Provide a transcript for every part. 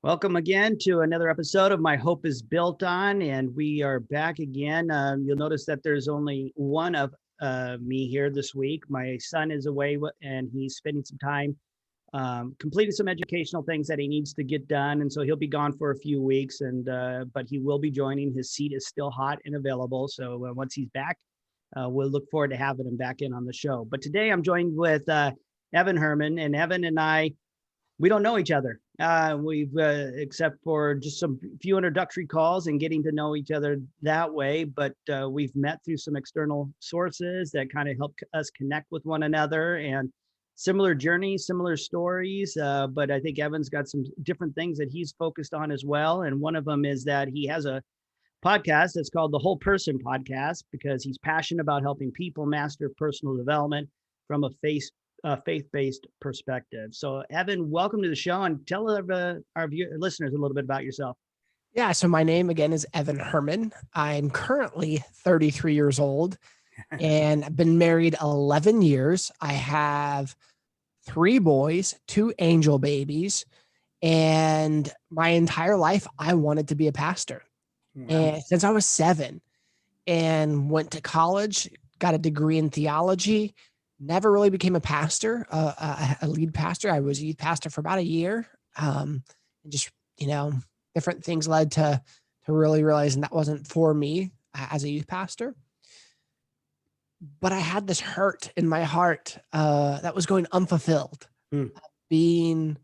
Welcome again to another episode of My Hope is Built On, and we are back again. You'll notice that there's only one of me here this week. My son is away and he's spending some time completing some educational things that he needs to get done, and so he'll be gone for a few weeks. But he will be joining. His seat is still hot and available. So once he's back, we'll look forward to having him back in on the show. But today I'm joined with Evan Herman, and Evan and I, we don't know each other. We've except for just some few introductory calls and getting to know each other that way. But we've met through some external sources that kind of help us connect with one another, and similar journeys, similar stories. But I think Evan's got some different things that he's focused on as well. And one of them is that he has a podcast that's called the Whole Person Podcast, because he's passionate about helping people master personal development from a faith-based perspective. So, Evan, welcome to the show, and tell our listeners a little bit about yourself. Yeah, so my name again is Evan Herman. I'm currently 33 years old, and I've been married 11 years. I have 3 boys, 2 angel babies, and my entire life I wanted to be a pastor. Wow. And since I was 7, and went to college, got a degree in theology. Never really became a pastor, a lead pastor. I was a youth pastor for about a year. And just, different things led to really realizing that wasn't for me as a youth pastor. But I had this hurt in my heart that was going unfulfilled, being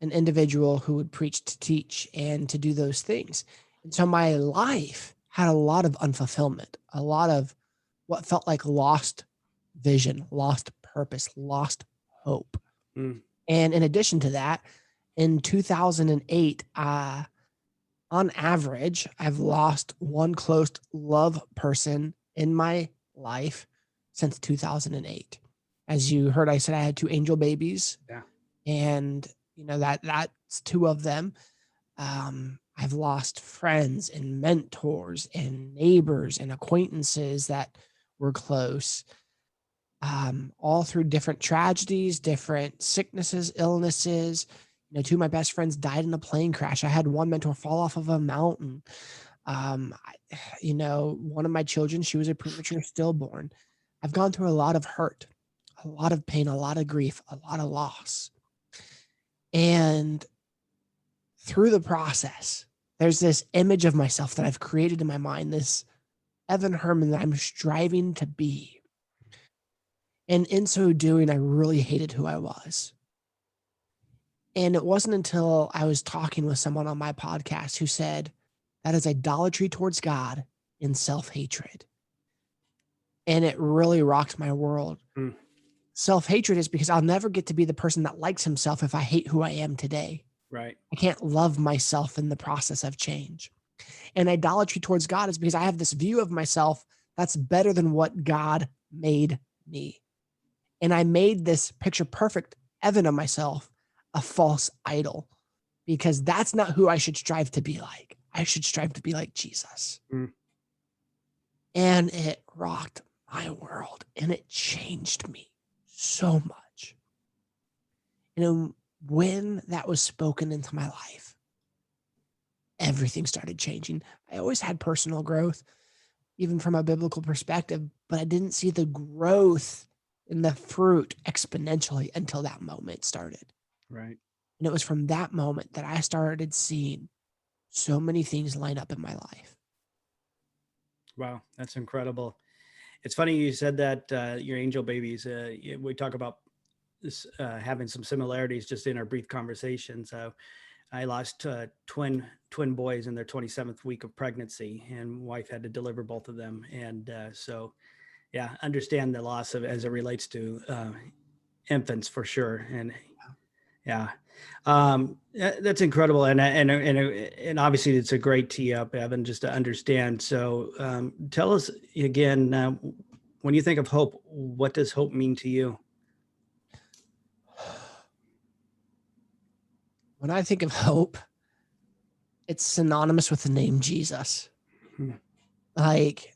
an individual who would preach, to teach, and to do those things. And so my life had a lot of unfulfillment, a lot of what felt like lost vision, lost purpose, lost hope. And in addition to that, in 2008, on average, I've lost one close love person in my life since 2008. As you heard, I said I had 2 angel babies. Yeah. And that's 2 of them. I've lost friends and mentors and neighbors and acquaintances that were close. All through different tragedies, different sicknesses, illnesses. 2 of my best friends died in a plane crash. I had one mentor fall off of a mountain. One of my children, she was a premature stillborn. I've gone through a lot of hurt, a lot of pain, a lot of grief, a lot of loss. And through the process, there's this image of myself that I've created in my mind, this Evan Herman that I'm striving to be. And in so doing, I really hated who I was. And it wasn't until I was talking with someone on my podcast who said, that is idolatry towards God and self-hatred. And it really rocked my world. Self-hatred is because I'll never get to be the person that likes himself if I hate who I am today. Right. I can't love myself in the process of change. And idolatry towards God is because I have this view of myself that's better than what God made me. And I made this picture perfect Evan of myself a false idol, because that's not who I should strive to be like. I should strive to be like Jesus. And it rocked my world, and it changed me so much. When that was spoken into my life, everything started changing. I always had personal growth, even from a biblical perspective, but I didn't see the growth in the fruit exponentially until that moment started. Right. And it was from that moment that I started seeing so many things line up in my life. Wow, that's incredible. It's funny you said that your angel babies, we talk about this having some similarities just in our brief conversation. So I lost twin boys in their 27th week of pregnancy, and wife had to deliver both of them. And understand the loss of as it relates to infants for sure. And that's incredible. And obviously it's a great tee up, Evan, just to understand. So tell us again, when you think of hope, what does hope mean to you? When I think of hope, it's synonymous with the name Jesus. Like,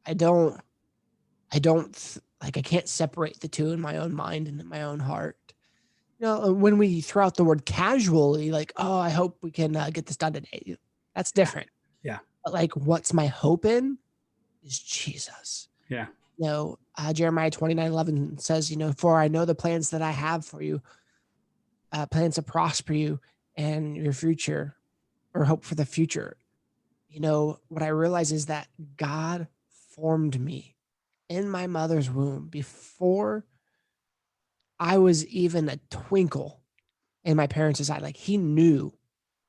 I can't separate the 2 in my own mind and in my own heart. when we throw out the word casually, like, oh, I hope we can get this done today. That's different. Yeah. But like, what's my hope in is Jesus. Yeah. Jeremiah 29:11 says, for I know the plans that I have for you, plans to prosper you and your future, or hope for the future. What I realize is that God formed me in my mother's womb before I was even a twinkle in my parents' eye. Like, he knew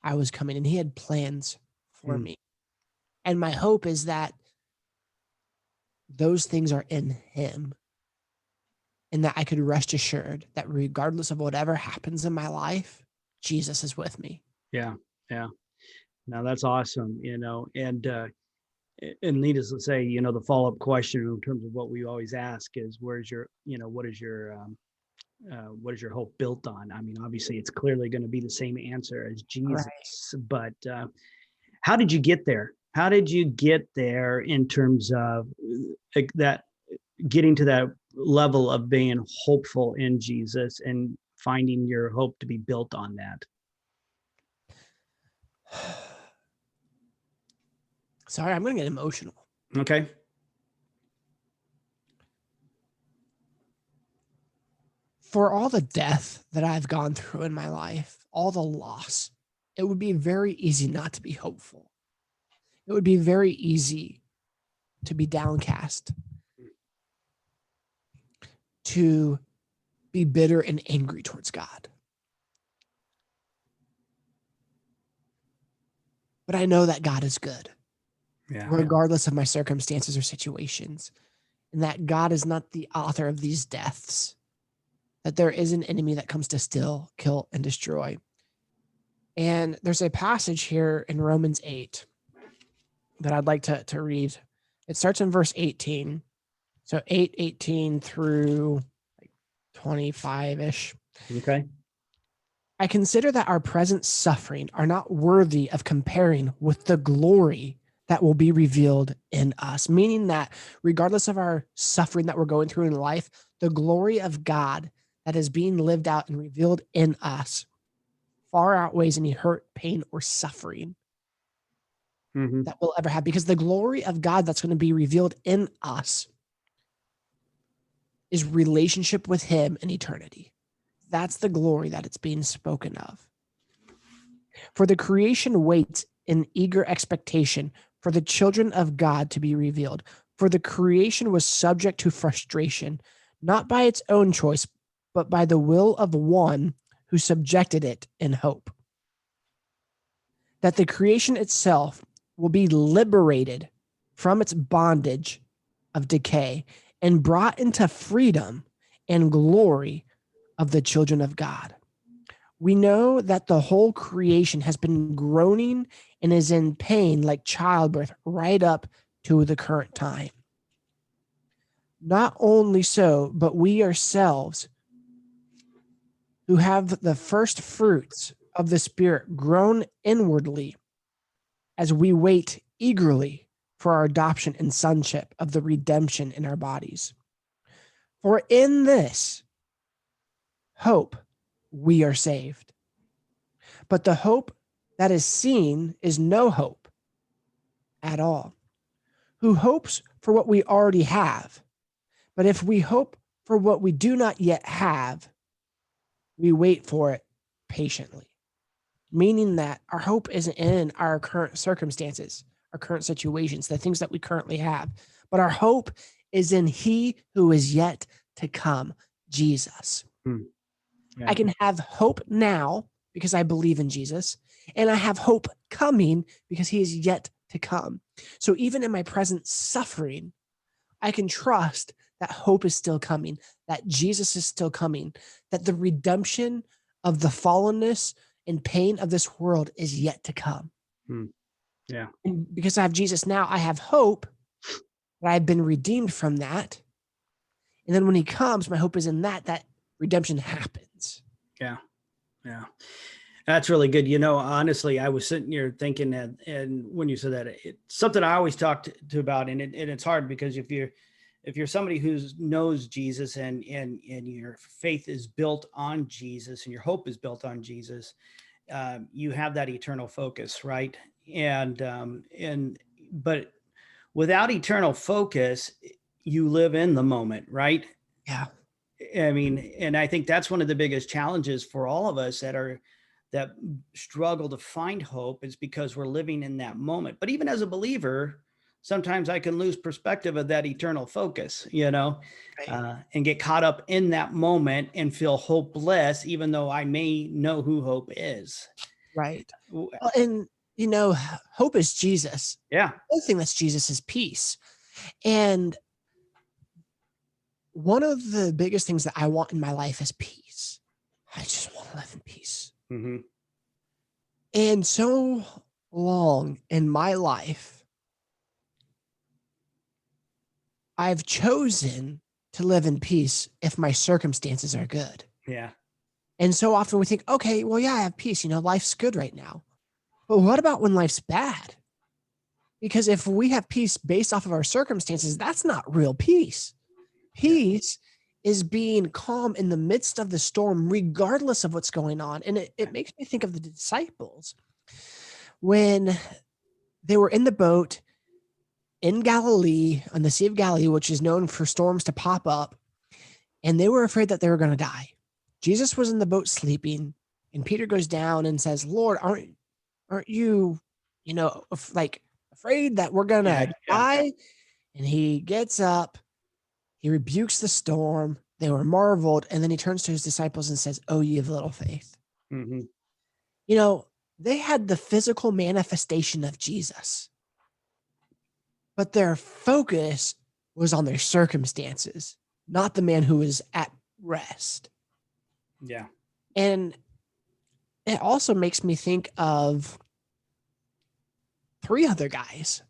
I was coming and he had plans for me. And my hope is that those things are in him, and that I could rest assured that regardless of whatever happens in my life, Jesus is with me. Yeah. Yeah. Now that's awesome, and needless to say, the follow-up question in terms of what we always ask is, what is your hope built on? I mean, obviously it's clearly going to be the same answer as Jesus, right. But how did you get there? How did you get there in terms of that, getting to that level of being hopeful in Jesus and finding your hope to be built on that? Sorry, I'm going to get emotional. Okay. For all the death that I've gone through in my life, all the loss, it would be very easy not to be hopeful. It would be very easy to be downcast, to be bitter and angry towards God. But I know that God is good, regardless of my circumstances or situations, and that God is not the author of these deaths, that there is an enemy that comes to steal, kill, and destroy. And there's a passage here in Romans 8 that I'd like to read. It starts in verse 18. So 8:18 through 25-ish. Okay. I consider that our present suffering are not worthy of comparing with the glory that will be revealed in us. Meaning that regardless of our suffering that we're going through in life, the glory of God that is being lived out and revealed in us far outweighs any hurt, pain, or suffering that we'll ever have. Because the glory of God that's going to be revealed in us is relationship with him in eternity. That's the glory that it's being spoken of. For the creation waits in eager expectation for the children of God to be revealed. For the creation was subject to frustration, not by its own choice, but by the will of one who subjected it in hope. That the creation itself will be liberated from its bondage of decay and brought into freedom and glory of the children of God. We know that the whole creation has been groaning and is in pain like childbirth right up to the current time. Not only so, but we ourselves who have the first fruits of the Spirit groan inwardly as we wait eagerly for our adoption and sonship of the redemption in our bodies. For in this hope we are saved. But the hope that is seen is no hope at all. Who hopes for what we already have? But if we hope for what we do not yet have, we wait for it patiently. Meaning that our hope isn't in our current circumstances, our current situations, the things that we currently have, but our hope is in he who is yet to come, Jesus. Yeah. I can have hope now because I believe in Jesus, and I have hope coming because he is yet to come. So even in my present suffering, I can trust that hope is still coming, that Jesus is still coming, that the redemption of the fallenness and pain of this world is yet to come. Yeah. And because I have Jesus now, I have hope that I've been redeemed from that. And then when he comes, my hope is in that redemption happens. Yeah. Yeah. That's really good. Honestly, I was sitting here thinking that, and when you said that, it's something I always talk to about, and it's hard because if you're, if you're somebody who knows Jesus and your faith is built on Jesus and your hope is built on Jesus, you have that eternal focus, right? But without eternal focus, you live in the moment, right? Yeah. I mean, and I think that's one of the biggest challenges for all of us that struggle to find hope, is because we're living in that moment. But even as a believer, sometimes I can lose perspective of that eternal focus, Right. and get caught up in that moment and feel hopeless, even though I may know who hope is. Right. Well, and hope is Jesus. Yeah. The other thing that's Jesus is peace. And one of the biggest things that I want in my life is peace. I just want to live in peace. Mm-hmm. And so long in my life, I've chosen to live in peace if my circumstances are good. Yeah. And so often we think, okay, well, yeah, I have peace. Life's good right now. But what about when life's bad? Because if we have peace based off of our circumstances, that's not real peace. Peace is being calm in the midst of the storm, regardless of what's going on. And it makes me think of the disciples when they were in the boat in Galilee, on the Sea of Galilee, which is known for storms to pop up, and they were afraid that they were going to die. Jesus was in the boat sleeping, and Peter goes down and says, Lord, aren't you, like afraid that we're going to die? And he gets up, he rebukes the storm. They were marveled. And then he turns to his disciples and says, oh, ye of little faith. Mm-hmm. They had the physical manifestation of Jesus, but their focus was on their circumstances, not the man who was at rest. Yeah. And it also makes me think of 3 other guys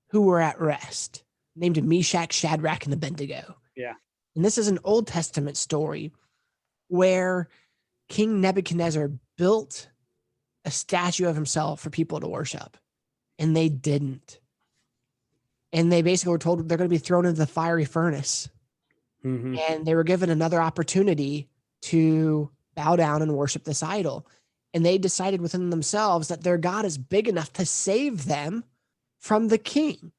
who were at rest, named Meshach, Shadrach, and Abednego. Yeah. And this is an Old Testament story where King Nebuchadnezzar built a statue of himself for people to worship, and they didn't. And they basically were told they're going to be thrown into the fiery furnace. Mm-hmm. And they were given another opportunity to bow down and worship this idol. And they decided within themselves that their God is big enough to save them from the king.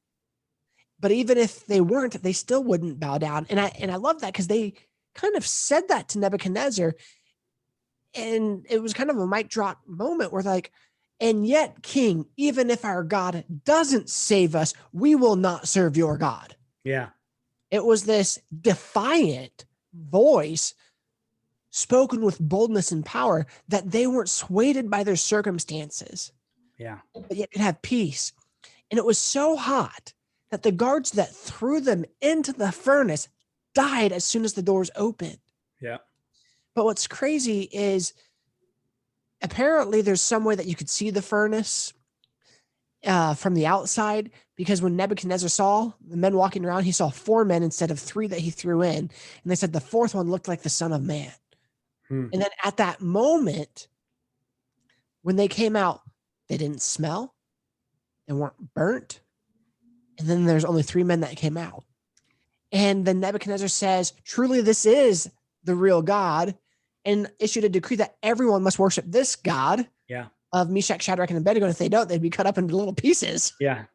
But even if they weren't, they still wouldn't bow down. And I love that because they kind of said that to Nebuchadnezzar. And it was kind of a mic drop moment where like, and yet, King, even if our God doesn't save us, we will not serve your God. Yeah. It was this defiant voice spoken with boldness and power that they weren't swayed by their circumstances. Yeah. But yet could have peace. And it was so hot that the guards that threw them into the furnace died as soon as the doors opened. Yeah. But what's crazy is apparently there's some way that you could see the furnace from the outside, because when Nebuchadnezzar saw the men walking around, he saw 4 men instead of 3 that he threw in. And they said the 4th one looked like the Son of Man. And then at that moment, when they came out, they didn't smell, they weren't burnt. And then there's only 3 men that came out. And then Nebuchadnezzar says, truly, this is the real God, and issued a decree that everyone must worship this God of Meshach, Shadrach, and Abednego. And if they don't, they'd be cut up into little pieces. Yeah.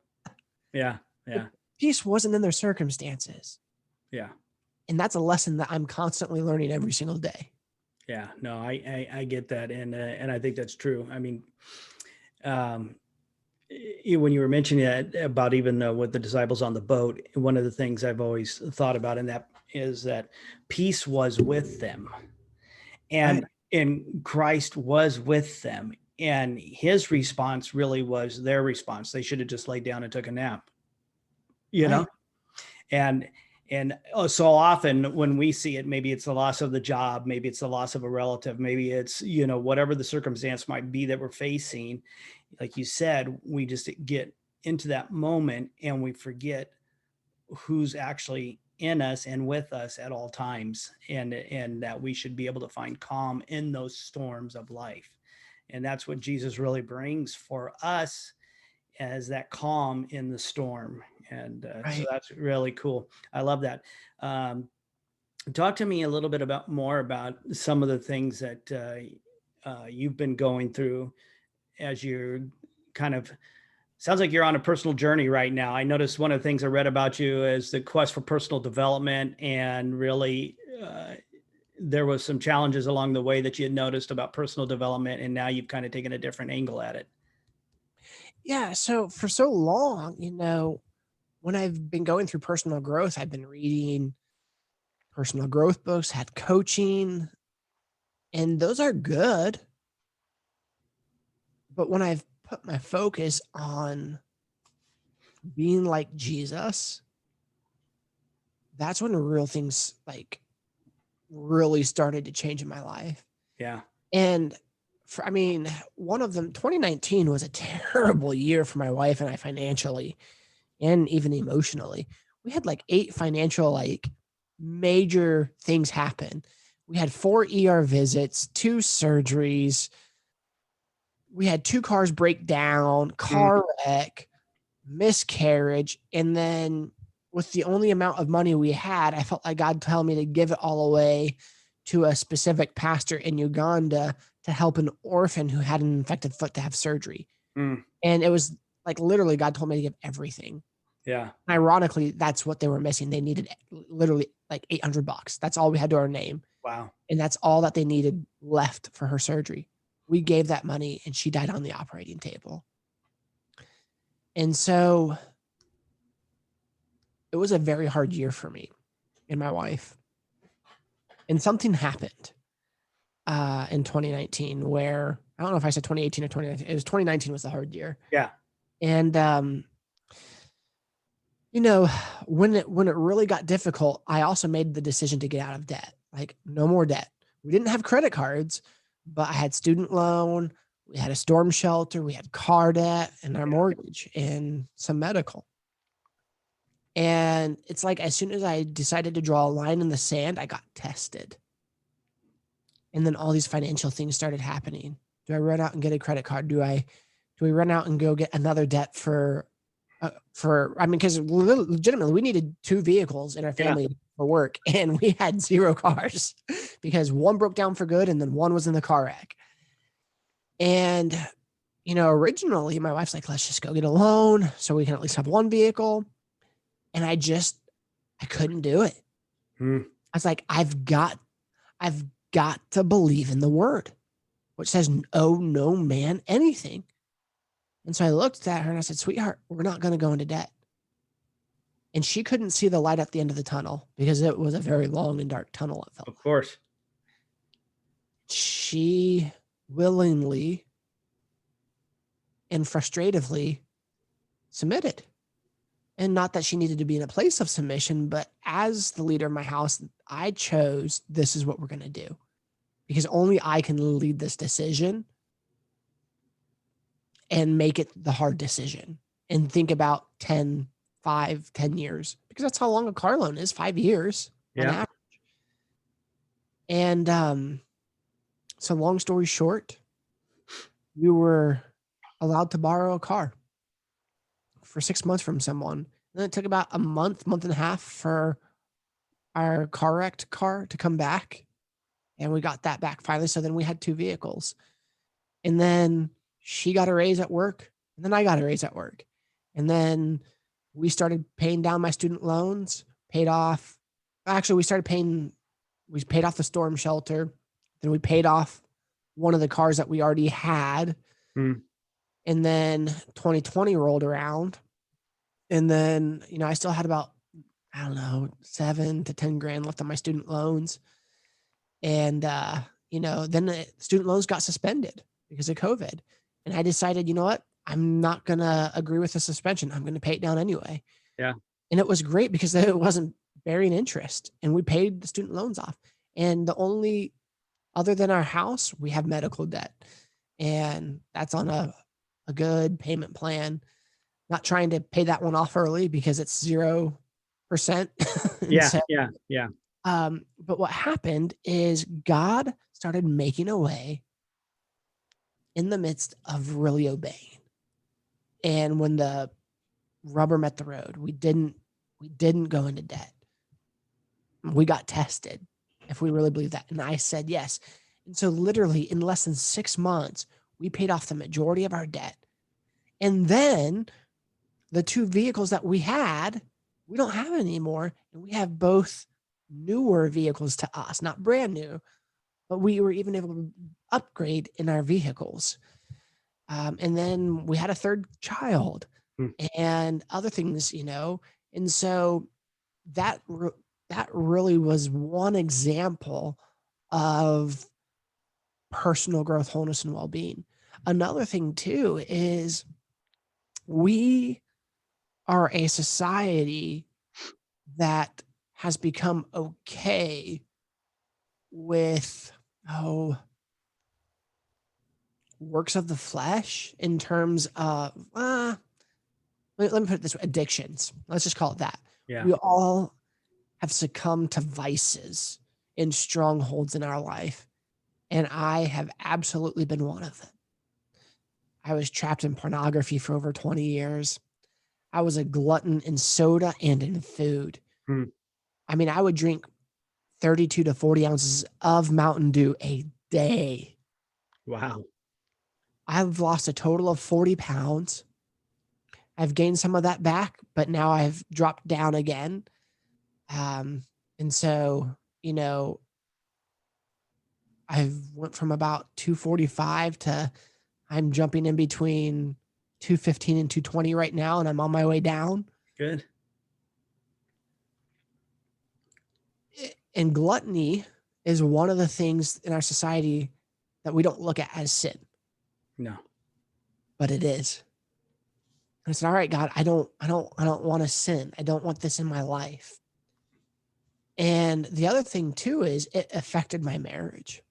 Yeah. Yeah. Peace wasn't in their circumstances. Yeah. And that's a lesson that I'm constantly learning every single day. Yeah. No, I get that. And I think that's true. I mean, when you were mentioning that about even with the disciples on the boat, one of the things I've always thought about in that is that peace was with them, and Christ was with them, and his response really was their response. They should have just laid down and took a nap, and so often when we see it, maybe it's the loss of the job, maybe it's the loss of a relative, maybe it's, whatever the circumstance might be that we're facing. Like you said, we just get into that moment and we forget who's actually in us and with us at all times, and that we should be able to find calm in those storms of life. And that's what Jesus really brings for us, as that calm in the storm. And so Right. that's really cool. I love that. Talk to me a little bit more about some of the things that you've been going through as you're kind of, sounds like you're on a personal journey right now. I noticed one of the things I read about you is the quest for personal development, and really there was some challenges along the way that you had noticed about personal development, and now you've kind of taken a different angle at it. Yeah. So for so long, when I've been going through personal growth, I've been reading personal growth books, had coaching, and those are good. But when I've put my focus on being like Jesus, that's when real things like really started to change in my life. Yeah. And one of them, 2019 was a terrible year for my wife and I financially and even emotionally. We had like 8 financial, like major things happen. We had 4 ER visits, 2 surgeries. We had 2 cars break down, car wreck, miscarriage. And then with the only amount of money we had, I felt like God telling me to give it all away to a specific pastor in Uganda to help an orphan who had an infected foot to have surgery. Mm. And it was like literally God told me to give everything. Yeah. Ironically, that's what they were missing. They needed literally like $800. That's all we had to our name. Wow. And that's all that they needed left for her surgery. We gave that money and she died on the operating table. And so it was a very hard year for me and my wife. And something happened in 2019 where, I don't know if I said 2018 or 2019. It was 2019 was the hard year. Yeah. And, when it really got difficult, I also made the decision to get out of debt, like no more debt. We didn't have credit cards, but I had student loan, we had a storm shelter, we had car debt and our mortgage and some medical. And it's like, as soon as I decided to draw a line in the sand, I got tested. And then all these financial things started happening. Do I run out and get a credit card? Do we run out and go get another debt because legitimately we needed 2 vehicles in our family for work and we had 0 cars because one broke down for good and then one was in the car wreck. And, originally my wife's like, let's just go get a loan so we can at least have 1 vehicle. And I couldn't do it. I was like, I've got to believe in the word, which says, oh, no man, anything. And so I looked at her and I said, sweetheart, we're not going to go into debt. And she couldn't see the light at the end of the tunnel because it was a very long and dark tunnel. It felt. Of course. She willingly and frustratively submitted. And not that she needed to be in a place of submission, but as the leader of my house, I chose this is what we're going to do because only I can lead this decision and make it the hard decision and think about 10 years because that's how long a car loan is, 5 years on average. And so long story short, we were allowed to borrow a car for 6 months from someone. And then it took about a month and a half for our car wrecked car to come back. And we got that back finally. So then we had 2 vehicles. And then she got a raise at work. And then I got a raise at work. And then we started paying down my student loans, we paid off the storm shelter. Then we paid off one of the cars that we already had. And then 2020 rolled around. And then, I still had about, I don't know, 7 to 10 grand left on my student loans. And, then the student loans got suspended because of COVID. And I decided, you know what? I'm not going to agree with the suspension. I'm going to pay it down anyway. Yeah. And it was great because it wasn't bearing interest and we paid the student loans off. And the only, other than our house, we have medical debt. And that's on a good payment plan. Not trying to pay that one off early because it's 0%. Yeah. But what happened is God started making a way in the midst of really obeying. And when the rubber met the road. We didn't go into debt. We got tested if we really believe that. And I said yes. And so literally in less than 6 months, we paid off the majority of our debt. And then the 2 vehicles that we had, we don't have anymore. And we have both newer vehicles to us, not brand new, but we were even able to upgrade in our vehicles. And then we had a 3rd child and other things, and so that really was one example of personal growth, wholeness, and well-being. Another thing too is we are a society that has become okay with works of the flesh in terms of let me put it this way, addictions. Let's just call it that. Yeah. We all have succumbed to vices and strongholds in our life. And I have absolutely been one of them. I was trapped in pornography for over 20 years. I was a glutton in soda and in food. I mean, I would drink 32 to 40 ounces of Mountain Dew a day. Wow. I've lost a total of 40 pounds. I've gained some of that back, but now I've dropped down again. And so, I've went from about 245 to I'm jumping in between 215 and 220 right now, and I'm on my way down. Good. And gluttony is one of the things in our society that we don't look at as sin. No. But it is. And it's all right, God, I don't want to sin. I don't want this in my life. And the other thing too is it affected my marriage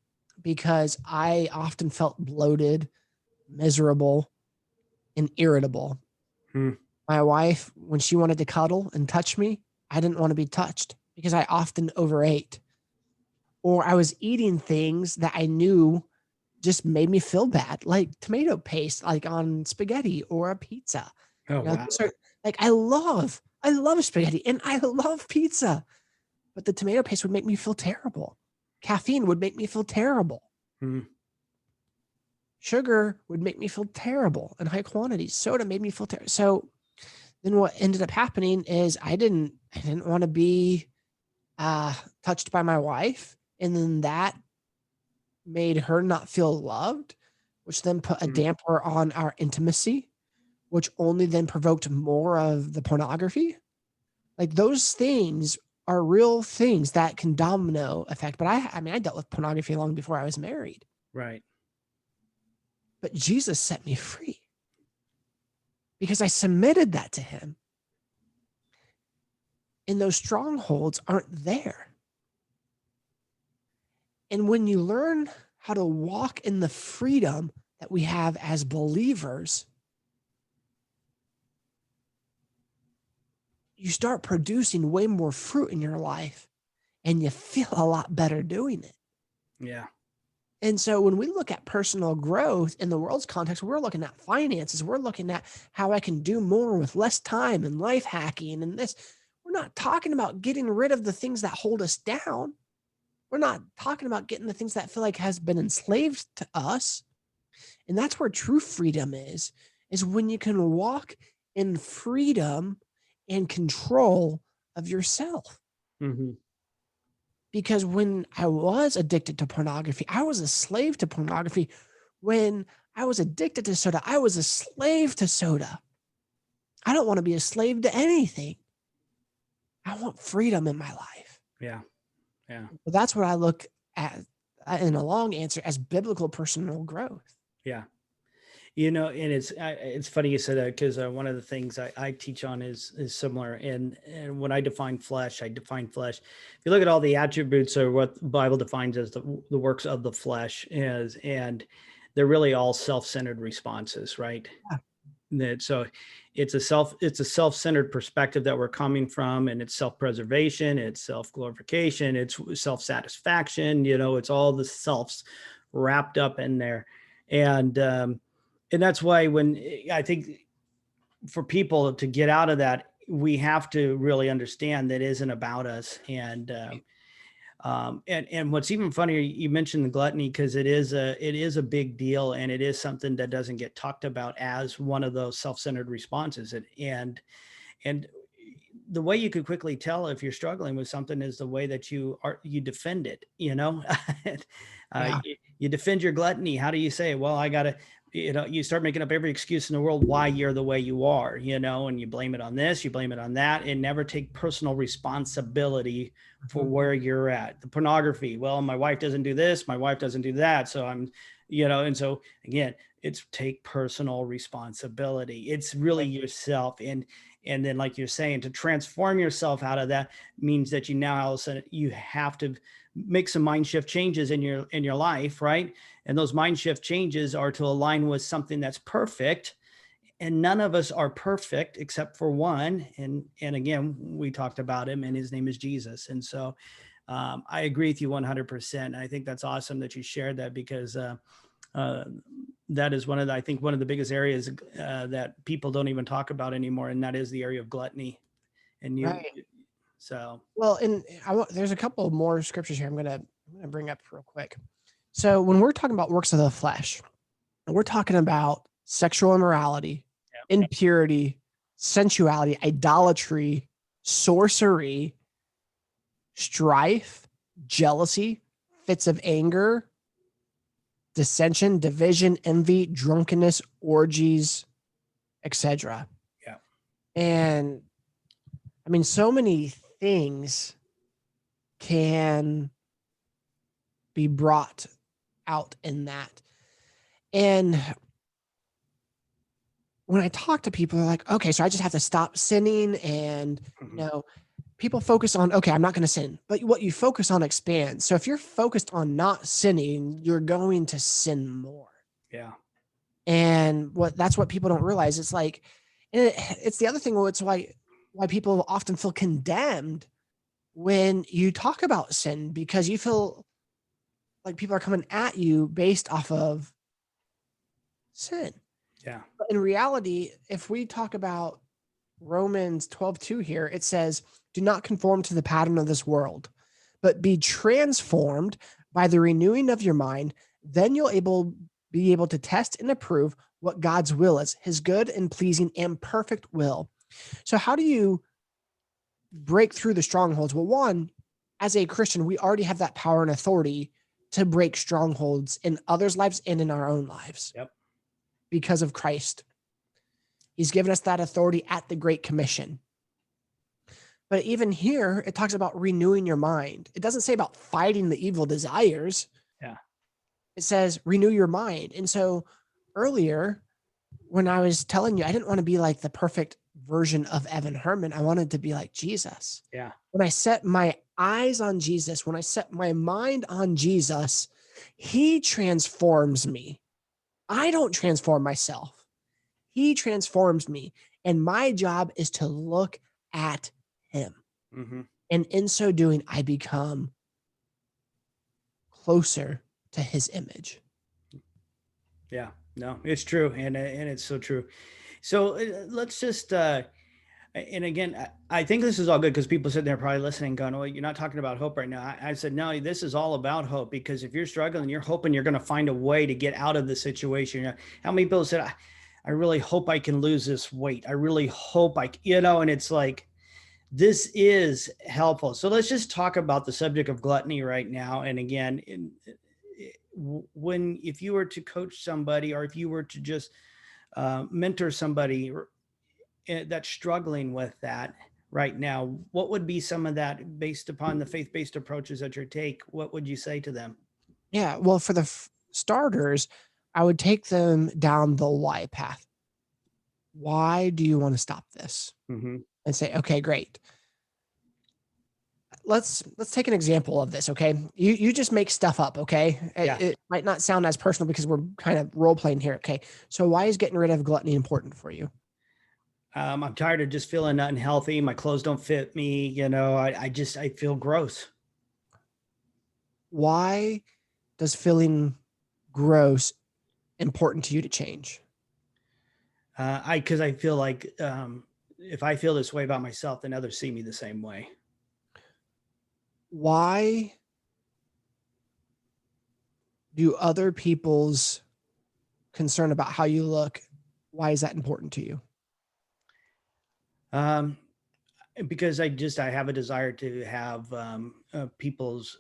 because I often felt bloated, miserable, and irritable. My wife, when she wanted to cuddle and touch me, I didn't want to be touched because I often overate. Or I was eating things that I knew just made me feel bad, like tomato paste, like on spaghetti or a pizza. Wow. So, like I love spaghetti and I love pizza, but the tomato paste would make me feel terrible. Caffeine would make me feel terrible. Sugar would make me feel terrible in high quantities. Soda made me feel terrible. So then what ended up happening is I didn't want to be touched by my wife. And then that made her not feel loved, which then put a damper on our intimacy, which only then provoked more of the pornography. Like those things are real things that can domino effect. But I dealt with pornography long before I was married. Right. But Jesus set me free because I submitted that to him. And those strongholds aren't there. And when you learn how to walk in the freedom that we have as believers, you start producing way more fruit in your life and you feel a lot better doing it. Yeah. And so when we look at personal growth in the world's context, we're looking at finances. We're looking at how I can do more with less time and life hacking and this. We're not talking about getting rid of the things that hold us down. We're not talking about getting the things that feel like has been enslaved to us. And that's where true freedom is when you can walk in freedom and control of yourself. Because when I was addicted to pornography, I was a slave to pornography. When I was addicted to soda, I was a slave to soda. I don't want to be a slave to anything. I want freedom in my life. Yeah. Yeah. But that's what I look at in a long answer as biblical personal growth. Yeah. And it's funny you said that because one of the things I teach on is similar. And when I define flesh, If you look at all the attributes of what the Bible defines as the works of the flesh is, and they're really all self-centered responses, right? Yeah. So it's a self-centered perspective that we're coming from, and it's self-preservation, it's self-glorification, it's self-satisfaction, it's all the selves wrapped up in there. And that's why when I think for people to get out of that, we have to really understand that it isn't about us. And what's even funnier, you mentioned the gluttony, because it is a big deal, and it is something that doesn't get talked about as one of those self-centered responses. And the way you could quickly tell if you're struggling with something is the way that you defend it, Yeah. you defend your gluttony. How do you say, well, I gotta, you start making up every excuse in the world why you're the way you are, and you blame it on this, you blame it on that, and never take personal responsibility for where you're at. The pornography, well, my wife doesn't do this, my wife doesn't do that, so I'm, and so again, it's take personal responsibility. It's really yourself. And then, like you're saying, to transform yourself out of that means that you now all of a sudden you have to make some mind shift changes in your life, right? And those mind shift changes are to align with something that's perfect. And none of us are perfect except for one. And again, we talked about him, and his name is Jesus. And so I agree with you 100%. And I think that's awesome that you shared that, because that is I think one of the biggest areas that people don't even talk about anymore. And that is the area of gluttony. And Right. So. Well, and there's a couple more scriptures here I'm going to bring up real quick. So when we're talking about works of the flesh, we're talking about sexual immorality, impurity, sensuality, idolatry, sorcery, strife, jealousy, fits of anger, dissension, division, envy, drunkenness, orgies, etc. Yeah. And I mean, so many things can be brought out in that. And when I talk to people, they're like, okay, so I just have to stop sinning. And, people focus on, okay, I'm not going to sin. But what you focus on expands. So if you're focused on not sinning, you're going to sin more. Yeah. And that's what people don't realize. It's like, it's the other thing. It's why people often feel condemned when you talk about sin, because you feel like people are coming at you based off of sin. Yeah. But in reality, if we talk about Romans 12:2 here, it says, do not conform to the pattern of this world, but be transformed by the renewing of your mind. Then you'll be able to test and approve what God's will is, his good and pleasing and perfect will. So how do you break through the strongholds? Well, one, as a Christian, we already have that power and authority to break strongholds in others' lives and in our own lives. Yep. Because of Christ. He's given us that authority at the Great Commission. But even here, it talks about renewing your mind. It doesn't say about fighting the evil desires. Yeah. It says renew your mind. And so earlier, when I was telling you, I didn't want to be like the perfect version of Evan Herman. I wanted to be like Jesus. Yeah. When I set my eyes on Jesus, when I set my mind on Jesus, he transforms me. I don't transform myself. He transforms me. And my job is to look at him. Mm-hmm. And in so doing, I become closer to his image. Yeah, no, it's true. And it's so true. So let's just, and again, I think this is all good, because people sitting there probably listening going, well, you're not talking about hope right now. I said, no, this is all about hope, because if you're struggling, you're hoping you're going to find a way to get out of the situation. How many people said, I really hope I can lose this weight. I really hope and it's like, this is helpful. So let's just talk about the subject of gluttony right now. And again, if you were to coach somebody, or if you were to just mentor somebody that's struggling with that right now, what would be some of that based upon the faith-based approaches that you take? What would you say to them? Yeah, well, for the starters, I would take them down the why path. Why do you want to stop this? Mm-hmm. And say, okay, great. Let's take an example of this. Okay. You just make stuff up. Okay. Yeah. It might not sound as personal because we're kind of role playing here. Okay. So why is getting rid of gluttony important for you? I'm tired of just feeling unhealthy. My clothes don't fit me. I feel gross. Why does feeling gross important to you to change? Because I feel like if I feel this way about myself, then others see me the same way. Why do other people's concern about how you look, why is that important to you? Because I have a desire to have people's,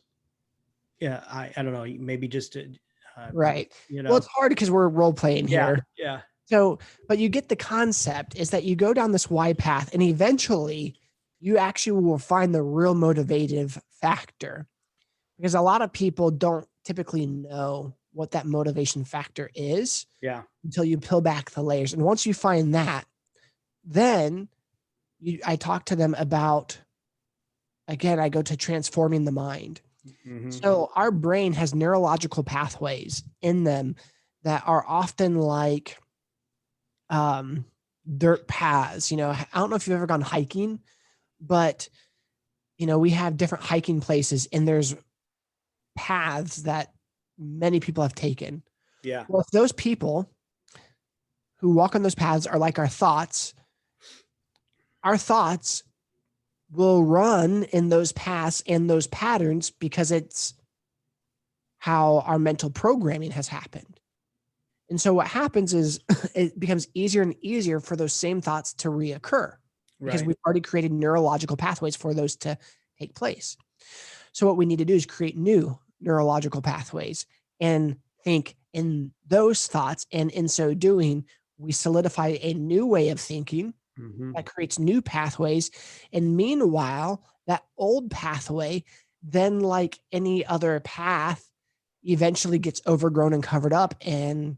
yeah, I don't know, maybe just to, Right. you Well, know, it's hard because we're role playing yeah, here. yeah, So, but you get the concept is that you go down this why path and eventually you actually will find the real motivative factor, because a lot of people don't typically know what that motivation factor is yeah, until you peel back the layers. And once you find that, then I talk to them about, again, I go to transforming the mind. mm-hmm. So our brain has neurological pathways in them that are often like dirt paths. I don't know if you've ever gone hiking, but we have different hiking places and there's paths that many people have taken. Yeah, Well, if those people who walk on those paths are like our thoughts will run in those paths and those patterns because it's how our mental programming has happened. And so what happens is it becomes easier and easier for those same thoughts to reoccur because right, we've already created neurological pathways for those to take place. So what we need to do is create new neurological pathways and think in those thoughts. And in so doing, we solidify a new way of thinking mm-hmm. that creates new pathways. And meanwhile, that old pathway, then like any other path, eventually gets overgrown and covered up and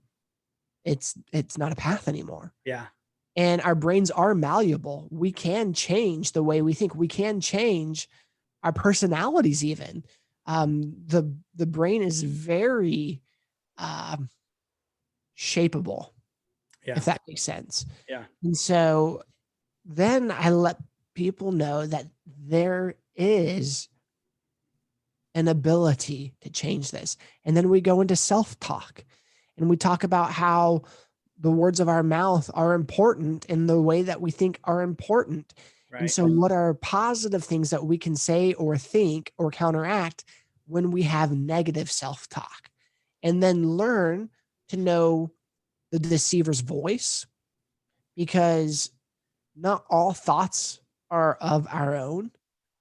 it's not a path anymore. Yeah, And our brains are malleable. We can change the way we think. We can change our personalities even. The brain is very shapeable, yeah, if that makes sense. yeah, And so then I let people know that there is an ability to change this. And then we go into self-talk and we talk about how the words of our mouth are important and the way that we think are important. right, And so what are positive things that we can say or think or counteract when we have negative self-talk? And then learn to know the deceiver's voice, because not all thoughts are of our own,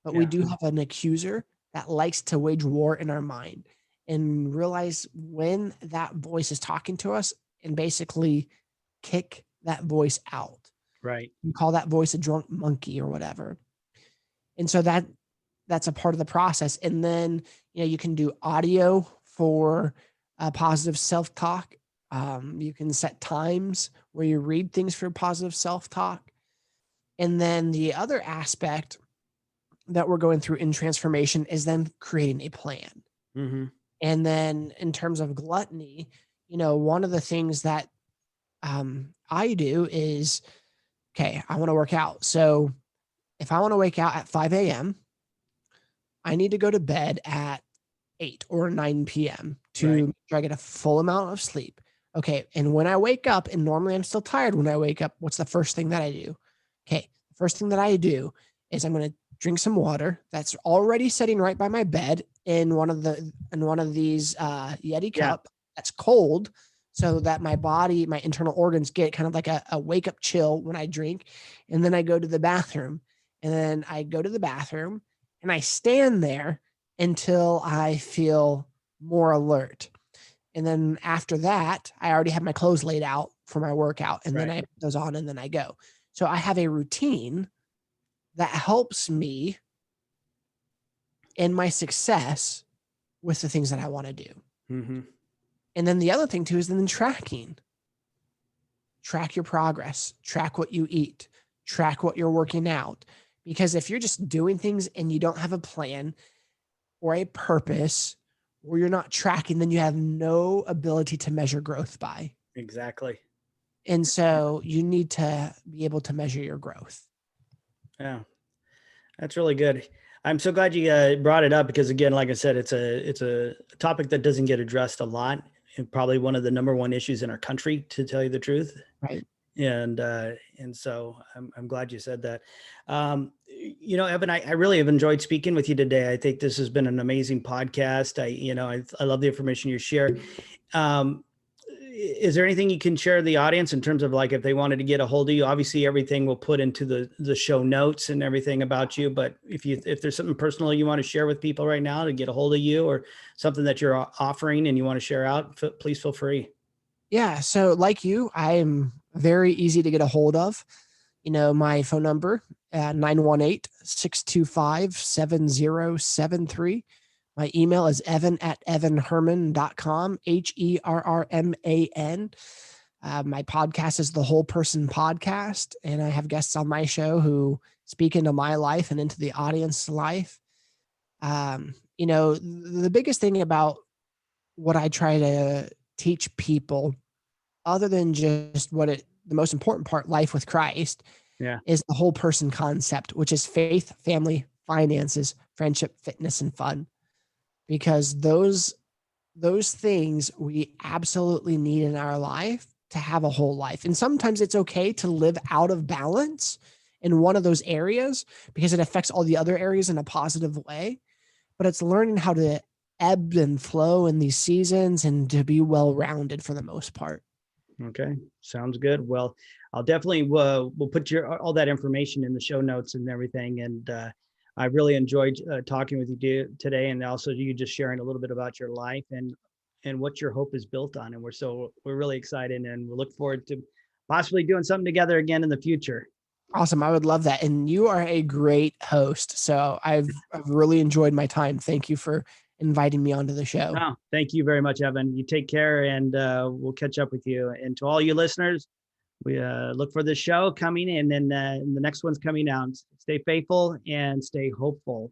but we yeah, do have an accuser that likes to wage war in our mind, and realize when that voice is talking to us and basically kick that voice out. right, You call that voice a drunk monkey or whatever. And so that's a part of the process. And then, you can do audio for positive self-talk. You can set times where you read things for positive self-talk. And then the other aspect that we're going through in transformation is then creating a plan. mm-hmm. And then in terms of gluttony, one of the things that I do is, okay, I want to work out. So if I want to wake out at 5 a.m., I need to go to bed at 8 or 9 p.m. Right, to make sure I get a full amount of sleep. Okay. And when I wake up, and normally I'm still tired when I wake up, what's the first thing that I do? Okay. The first thing that I do is I'm going to drink some water that's already sitting right by my bed in one of these Yeti yeah, cup that's cold, so that my body, my internal organs get kind of like a wake up chill when I drink. And then I go to the bathroom, and then I go to the bathroom and I stand there until I feel more alert. And then after that, I already have my clothes laid out for my workout, and then right, I put those on and then I go. So I have a routine that helps me in my success with the things that I want to do. mm-hmm. And then the other thing too is then tracking. Track your progress, track what you eat, track what you're working out. Because if you're just doing things and you don't have a plan or a purpose, or you're not tracking, then you have no ability to measure growth by. Exactly. And so you need to be able to measure your growth. Yeah, that's really good. I'm so glad you brought it up because, again, like I said, it's a topic that doesn't get addressed a lot, and probably one of the number one issues in our country, to tell you the truth. Right. And so I'm glad you said that. Evan, I really have enjoyed speaking with you today. I think this has been an amazing podcast. I love the information you share. Um, is there anything you can share the audience in terms of like if they wanted to get a hold of you? Obviously, everything we'll put into the show notes and everything about you. But if there's something personal you want to share with people right now to get a hold of you, or something that you're offering and you want to share out, please feel free. Yeah. So like you, I'm very easy to get a hold of. My phone number at 918-625-7073. My email is evan@evanherman.com, HERRMAN. My podcast is the Whole Person Podcast, and I have guests on my show who speak into my life and into the audience's life. The biggest thing about what I try to teach people, other than just the most important part, life with Christ, is the whole person concept, which is faith, family, finances, friendship, fitness, and fun. Because those things we absolutely need in our life to have a whole life. And sometimes it's okay to live out of balance in one of those areas because it affects all the other areas in a positive way. But it's learning how to ebb and flow in these seasons and to be well-rounded for the most part. Okay, sounds good. Well, I'll definitely we'll put all that information in the show notes and everything. And I really enjoyed talking with you today, and also you just sharing a little bit about your life and what your hope is built on. And we're really excited, and we look forward to possibly doing something together again in the future. Awesome. I would love that. And you are a great host. So I've really enjoyed my time. Thank you for inviting me onto the show. Oh, thank you very much, Evan. You take care, and we'll catch up with you. And to all you listeners, we look for this show coming, and then the next one's coming out. Stay faithful and stay hopeful.